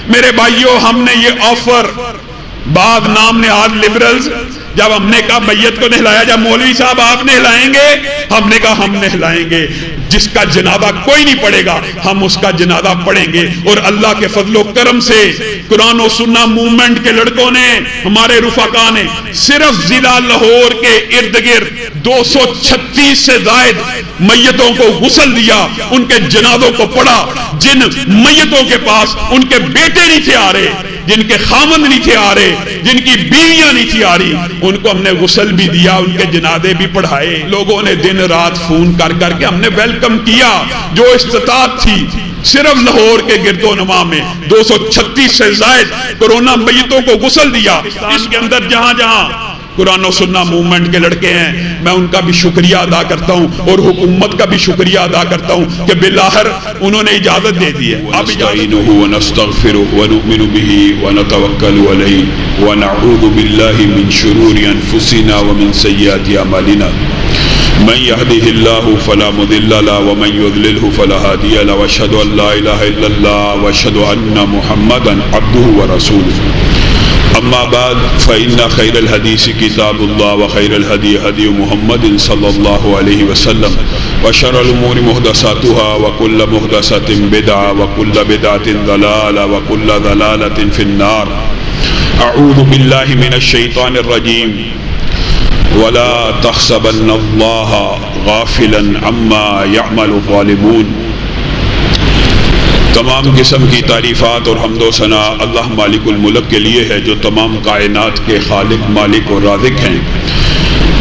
میرے بھائیوں، ہم نے یہ آفر، بعض نام نہاد لبرلز، جب ہم نے کہا بیعت کو نہلایا جب مولوی صاحب آپ نہلائیں گے، ہم نے کہا ہم نہلائیں گے، جس کا جنازہ کوئی نہیں پڑے گا ہم اس کا جنازہ پڑھیں گے۔ اور اللہ کے فضل و کرم سے قرآن و سنہ موومنٹ کے لڑکوں نے، ہمارے رفقا نے صرف ضلع لاہور کے ارد گرد 236 سے زائد میتوں کو غسل دیا، ان کے جنازوں کو پڑھا۔ جن میتوں کے پاس ان کے بیٹے نہیں تھے آ رہے، جن کے خامند نہیں تھے آ رہے، جن کی بیویاں نہیں تھی آ رہی، ان کو ہم نے غسل بھی دیا، ان کے جنازے بھی پڑھائے۔ لوگوں نے دن رات فون کر کر کے ہم نے ویلکم کیا، جو استطاعت تھی۔ صرف لاہور کے گرد و نواح میں 236 سے زائد کورونا میتوں کو غسل دیا۔ اس کے اندر جہاں جہاں قرآن و سنہ موومنٹ کے لڑکے ہیں، میں ان کا بھی شکریہ ادا کرتا ہوں اور حکومت کا بھی شکریہ ادا کرتا ہوں کہ بالآخر انہوں نے اجازت دے دی ہے۔ ونستعینہ ونستغفرہ ونؤمن بہ ونتوکل علیہ ونعوذ باللہ من شرور انفسنا ومن سیئات اعمالنا من يهده الله فلا مضل له ومن يضلل فلا هادي له واشهد ان لا اله الا الله واشهد ان محمدا عبده ورسوله اما بعد فان خير الحديث كتاب الله وخير الهدي هدي محمد صلى الله عليه وسلم وشر الامور محدثاتها وكل محدثة بدعة وكل بدعة ضلالة وكل ضلالة في النار اعوذ بالله من الشيطان الرجيم ولا تحسبن الله غافلا عما يعمل الظالمون۔ تمام قسم کی تعریفات اور حمد و ثنا اللہ مالک الملک کے لیے ہے، جو تمام کائنات کے خالق، مالک اور رازق ہیں،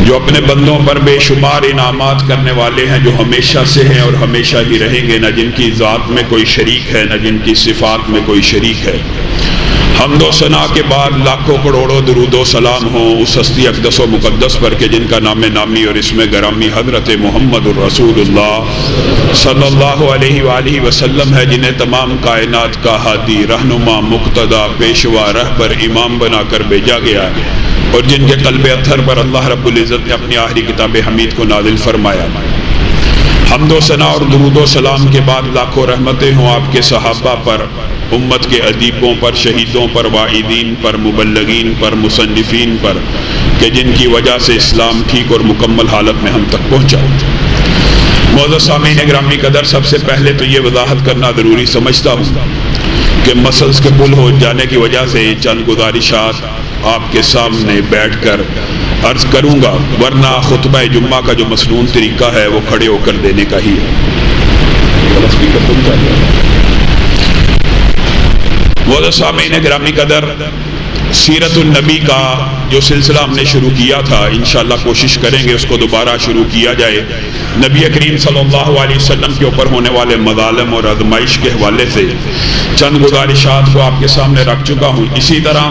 جو اپنے بندوں پر بے شمار انعامات کرنے والے ہیں، جو ہمیشہ سے ہیں اور ہمیشہ ہی رہیں گے، نہ جن کی ذات میں کوئی شریک ہے، نہ جن کی صفات میں کوئی شریک ہے۔ حمد و ثنا کے بعد لاکھوں کروڑوں درود و سلام ہوں اس ہستی اقدس و مقدس پر کہ جن کا نام نامی اور اسم گرامی حضرت محمد الرسول اللہ صلی اللہ علیہ وآلہ وسلم ہے، جنہیں تمام کائنات کا ہادی، رہنما، مقتدا، پیشوا، رہبر، امام بنا کر بھیجا گیا ہے، اور جن کے قلب اطہر پر اللہ رب العزت نے اپنی آخری کتاب حمید کو نازل فرمایا۔ حمد و ثنا اور درود و سلام کے بعد لاکھوں رحمتیں ہوں آپ کے صحابہ پر، امت کے ادیبوں پر، شہیدوں پر، واعظین پر، مبلغین پر، مصنفین پر، کہ جن کی وجہ سے اسلام ٹھیک اور مکمل حالت میں ہم تک پہنچا۔ معزز سامعین گرامی قدر، سب سے پہلے تو یہ وضاحت کرنا ضروری سمجھتا ہوں کہ مسلس کے پل ہو جانے کی وجہ سے چند گزارشات آپ کے سامنے بیٹھ کر عرض کروں گا، ورنہ خطبہ جمعہ کا جو مسنون طریقہ ہے وہ کھڑے ہو کر دینے کا ہی ہے۔ معزز سامعین گرامی قدر، سیرت النبی کا جو سلسلہ ہم نے شروع کیا تھا، انشاءاللہ کوشش کریں گے اس کو دوبارہ شروع کیا جائے۔ نبی کریم صلی اللہ علیہ وسلم کے اوپر ہونے والے مظالم اور آزمائش کے حوالے سے چند گزارشات کو آپ کے سامنے رکھ چکا ہوں۔ اسی طرح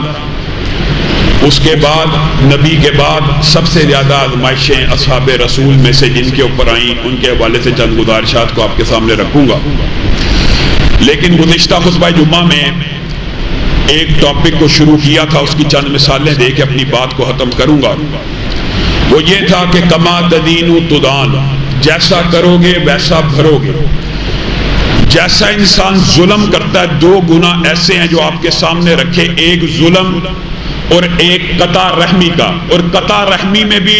اس کے بعد، نبی کے بعد سب سے زیادہ آزمائشیں اصحاب رسول میں سے جن کے اوپر آئیں، ان کے حوالے سے چند گزارشات کو آپ کے سامنے رکھوں گا۔ لیکن گزشتہ خطبہ جمعہ میں ایک ٹاپک کو شروع کیا تھا، اس کی چند مثالیں دے کے اپنی بات کو ختم کروں گا۔ وہ یہ تھا کہ کما تدین تدان، جیسا کرو گے ویسا بھرو گے۔ جیسا انسان ظلم کرتا ہے، دو گناہ ایسے ہیں جو آپ کے سامنے رکھے، ایک ظلم اور ایک قطع رحمی کا۔ اور قطع رحمی میں بھی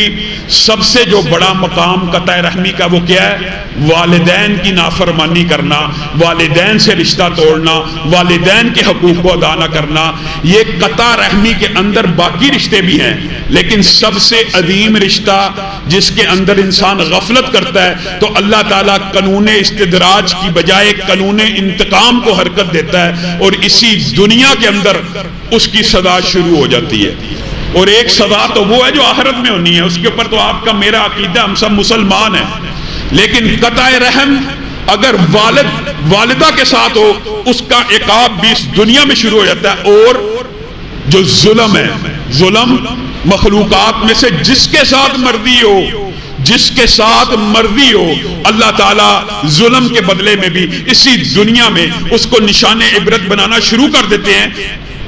سب سے جو بڑا مقام قطع رحمی کا وہ کیا ہے؟ والدین کی نافرمانی کرنا، والدین سے رشتہ توڑنا، والدین کے حقوق کو ادا نہ کرنا۔ یہ قطع رحمی کے اندر باقی رشتے بھی ہیں، لیکن سب سے عظیم رشتہ جس کے اندر انسان غفلت کرتا ہے تو اللہ تعالیٰ قانون استدراج کی بجائے قانون انتقام کو حرکت دیتا ہے، اور اسی دنیا کے اندر اس کی سزا شروع ہو جاتی ہے۔ اور ایک سزا تو وہ ہے جو آخرت میں ہونی ہے، اس کے اوپر تو آپ کا میرا عقیدہ، ہم سب مسلمان ہیں۔ لیکن قطع رحم اگر والدہ کے ساتھ ہو، اس کا عقاب بھی اس دنیا میں شروع ہو جاتا ہے۔ اور جو ظلم ہے، ظلم مخلوقات میں سے جس کے ساتھ مرضی ہو، جس کے ساتھ مرضی ہو، اللہ تعالیٰ ظلم کے بدلے میں بھی اسی دنیا میں اس کو نشان عبرت بنانا شروع کر دیتے ہیں۔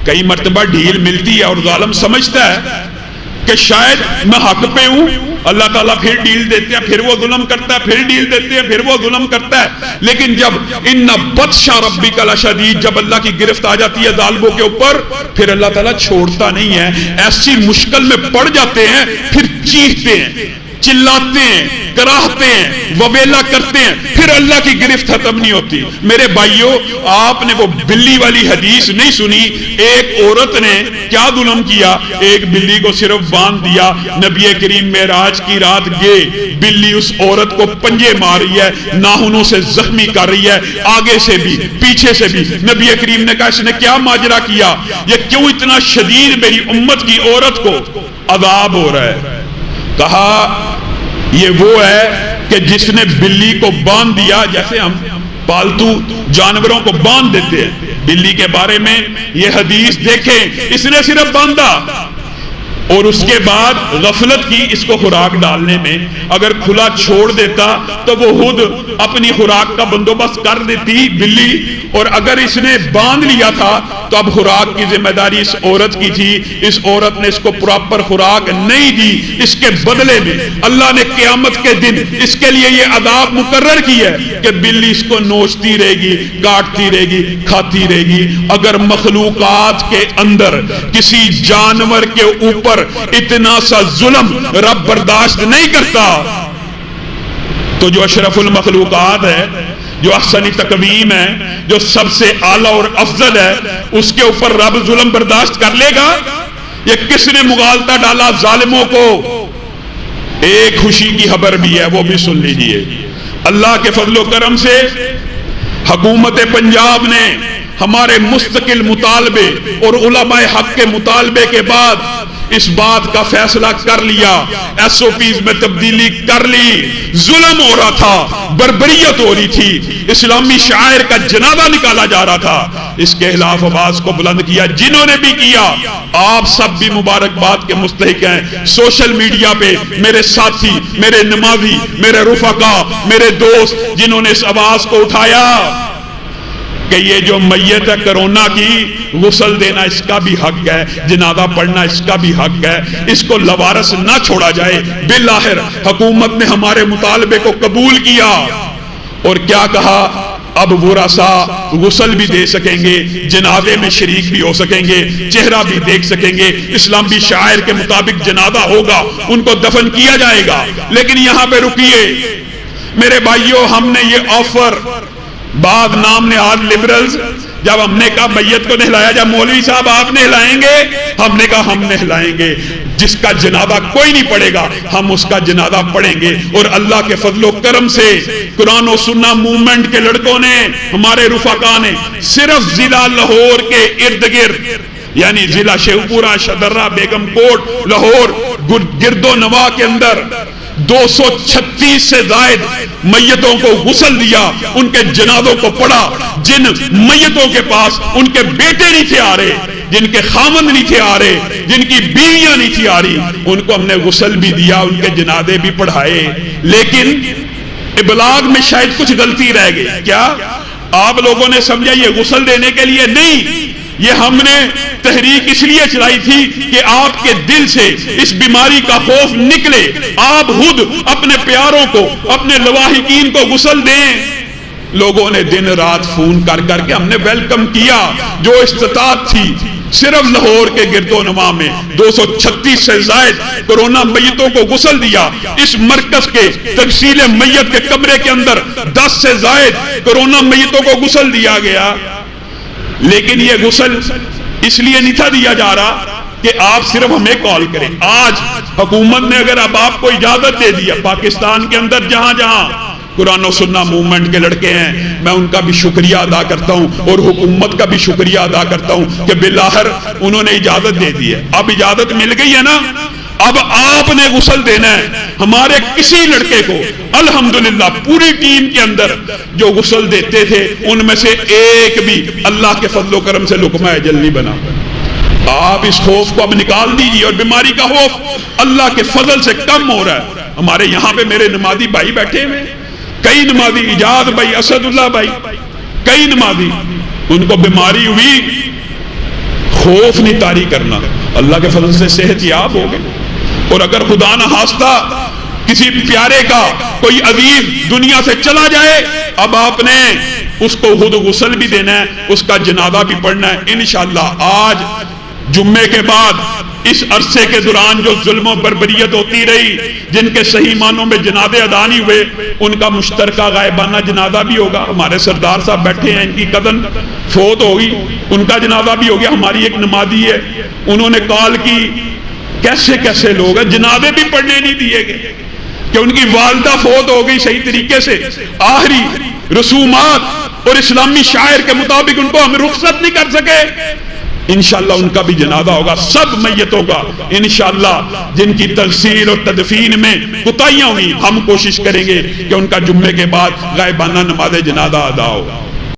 کئی مرتبہ ڈھیل ملتی ہے اور ظالم سمجھتا ہے کہ شاید میں حق پہ ہوں، اللہ تعالیٰ پھر ڈیل دیتے ہیں، پھر وہ ظلم کرتا ہے، پھر ڈیل دیتے ہیں، پھر وہ ظلم کرتا ہے. لیکن جب ان بطش ربک لشدید، جب اللہ کی گرفت آ جاتی ہے ظالموں کے اوپر، پھر اللہ تعالیٰ چھوڑتا نہیں ہے. ایسی مشکل میں پڑ جاتے ہیں، پھر چیختے ہیں، چلاتے ہیں، کراہتے ہیں، وبیلا کرتے ہیں، پھر اللہ کی گرفت ختم نہیں ہوتی. میرے بھائیوں، آپ نے وہ بلی والی حدیث نہیں سنی؟ ایک عورت نے کیا ظلم کیا؟ ایک بلی کو صرف باندھ دیا. نبی کریم معراج کی رات گئے، بلی اس عورت کو پنجے مار رہی ہے، ناخنوں سے زخمی کر رہی ہے، آگے سے بھی پیچھے سے بھی. نبی کریم نے کہا اس نے کیا ماجرا کیا؟ یہ کیوں اتنا شدید میری امت کی عورت کو عذاب ہو رہا ہے؟ کہا یہ وہ ہے کہ جس نے بلی کو باندھ دیا، جیسے ہم پالتو جانوروں کو باندھ دیتے ہیں. بلی کے بارے میں یہ حدیث دیکھیں، اس نے صرف باندھا اور اس کے بعد غفلت کی اس کو خوراک ڈالنے میں. اگر کھلا چھوڑ دیتا تو وہ خود اپنی خوراک کا بندوبست کر دیتی بلی، اور اگر اس نے باندھ لیا تھا تو اب خوراک کی ذمہ داری اس عورت کی تھی. اس عورت نے اس کو پراپر خوراک نہیں دی. اس کے بدلے میں اللہ نے قیامت کے دن اس کے لیے یہ عذاب مقرر کی ہے کہ بلی اس کو نوچتی رہے گی، کاٹتی رہے گی، کھاتی رہے گی. اگر مخلوقات کے اندر کسی جانور کے اوپر اتنا سا ظلم رب برداشت نہیں کرتا تو جو اشرف المخلوقات ہے، جو احسن تقویم ہے، جو سب سے اعلیٰ اور افضل ہے، اس کے اوپر رب ظلم برداشت کر لے گا؟ یہ کس نے مغالطہ ڈالا ظالموں کو؟ ایک خوشی کی خبر بھی ہے، وہ بھی سن لیجئے. اللہ کے فضل و کرم سے حکومت پنجاب نے ہمارے مستقل مطالبے اور علماء حق کے مطالبے کے بعد اس بات کا فیصلہ کر لیا، ایس او پیز میں تبدیلی کر لی. ظلم ہو رہا تھا، بربریت ہو رہی تھی، اسلامی شاعر کا جنازہ نکالا جا رہا تھا. اس کے خلاف آواز کو بلند کیا جنہوں نے بھی کیا. آپ سب بھی مبارکباد کے مستحق ہیں. سوشل میڈیا پہ میرے ساتھی، میرے نمازی، میرے رفقا، میرے دوست جنہوں نے اس آواز کو اٹھایا کہ یہ جو میت ہے کرونا کی، غسل دینا اس کا بھی حق ہے، جنازہ پڑھنا اس کا بھی حق ہے، اس کو لوارث نہ چھوڑا جائے. بالآخر حکومت نے ہمارے مطالبے کو قبول کیا اور کیا کہا؟ اب ورثاء غسل بھی دے سکیں گے، جنازے میں شریک بھی ہو سکیں گے، چہرہ بھی دیکھ سکیں گے، اسلامی شاعر کے مطابق جنازہ ہوگا، ان کو دفن کیا جائے گا. لیکن یہاں پہ رکیے میرے بھائیوں، ہم نے یہ آفر بعض نام نہاد لبرلز، جب ہم نے کہا میت کو نہلایا جائے، مولوی صاحب آپ نہلائیں گے؟ ہم نے کہا ہم نہلائیں گے. جس کا جنازہ کوئی نہیں پڑھے گا ہم اس کا جنازہ پڑھیں گے. اور اللہ کے فضل و کرم سے قرآن و سنہ موومنٹ کے لڑکوں نے، ہمارے رفقا نے، صرف ضلع لاہور کے ارد گرد، یعنی ضلع شیخوپورہ، شدرہ، بیگم کوٹ، لاہور، گرد و نواح کے اندر 236 سے زائد میتوں کو غسل دیا، ان کے جنازوں کو پڑھا. جن میتوں کے پاس ان کے بیٹے نہیں تھے آ رہے، جن کے خامند نہیں تھے آ رہے، جن کی بیویاں نہیں تھی آ رہی، ان کو ہم نے غسل بھی دیا، ان کے جنازے بھی پڑھائے. لیکن ابلاغ میں شاید کچھ غلطی رہ گئی. کیا آپ لوگوں نے سمجھا یہ غسل دینے کے لیے؟ نہیں، یہ ہم نے تحریک اس لیے چلائی تھی کہ آپ کے دل سے اس بیماری کا خوف نکلے، آپ خود اپنے پیاروں کو، اپنے لواحقین کو غسل دیں. لوگوں نے دن رات فون کر کر کے ہم نے ویلکم کیا. جو استطاعت تھی صرف لاہور کے گرد و نواح میں 236 سے زائد کرونا میتوں کو غسل دیا. اس مرکز کے تغسیل میت کے کمرے کے اندر 10 سے زائد کرونا میتوں کو غسل دیا گیا. لیکن یہ غسل اس لیے نہیں تھا دیا جا رہا کہ آپ صرف ہمیں کال کریں. آج حکومت نے اگر اب آپ کو اجازت دے دیا، پاکستان کے اندر جہاں جہاں قرآن و سنہ موومنٹ کے لڑکے ہیں، میں ان کا بھی شکریہ ادا کرتا ہوں اور حکومت کا بھی شکریہ ادا کرتا ہوں کہ بالآخر انہوں نے اجازت دے دی ہے. اب اجازت مل گئی ہے نا، اب آپ نے غسل دینا ہے. ہمارے کسی لڑکے کو الحمدللہ پوری ٹیم کے اندر جو غسل دیتے تھے ان میں سے ایک بھی اللہ کے فضل و کرم سے لقمہ اجل نہیں بنا. آپ اس خوف کو اب نکال دیجیے اور بیماری کا خوف اللہ کے فضل سے کم ہو رہا ہے. ہمارے یہاں پہ میرے نمازی بھائی بیٹھے ہوئے، کئی نمازی، ایجاد بھائی، اسد اللہ بھائی، کئی نمازی، ان کو بیماری ہوئی، خوف نہیں طاری کرنا، اللہ کے فضل سے صحت یاب ہو گئے. اور اگر خدا نہ خواستہ کسی پیارے کا کوئی عزیز دنیا سے چلا جائے، اب آپ نے اس کو خود غسل بھی دینا ہے، اس کا جنازہ بھی پڑھنا ہے انشاءاللہ۔ آج جمعے کے بعد اس عرصے کے دوران جو ظلم و بربریت ہوتی رہی، جن کے صحیح معنوں میں جنازے ادا نہیں ہوئے، ان کا مشترکہ غائبانہ جنازہ بھی ہوگا۔ ہمارے سردار صاحب بیٹھے ہیں، ان کی کزن فوت ہوگی، ان کا جنازہ بھی ہو گیا۔ ہماری ایک نمازی ہے، انہوں نے کال کی، کیسے کیسے لوگ ہیں، جنازے بھی پڑھنے نہیں دیے گئے کہ ان کی والدہ فوت ہو گئی صحیح طریقے سے، آخری رسومات اور اسلامی شاعر کے مطابق ان کو ہم رخصت نہیں کر سکے۔ انشاءاللہ ان کا بھی جنازہ ہوگا، سب میتوں کا انشاءاللہ جن کی تغسیل اور تدفین میں کوتاہیاں ہوئی، ہم کوشش کریں گے کہ ان کا جمعے کے بعد غائبانہ نماز جنازہ ادا ہو۔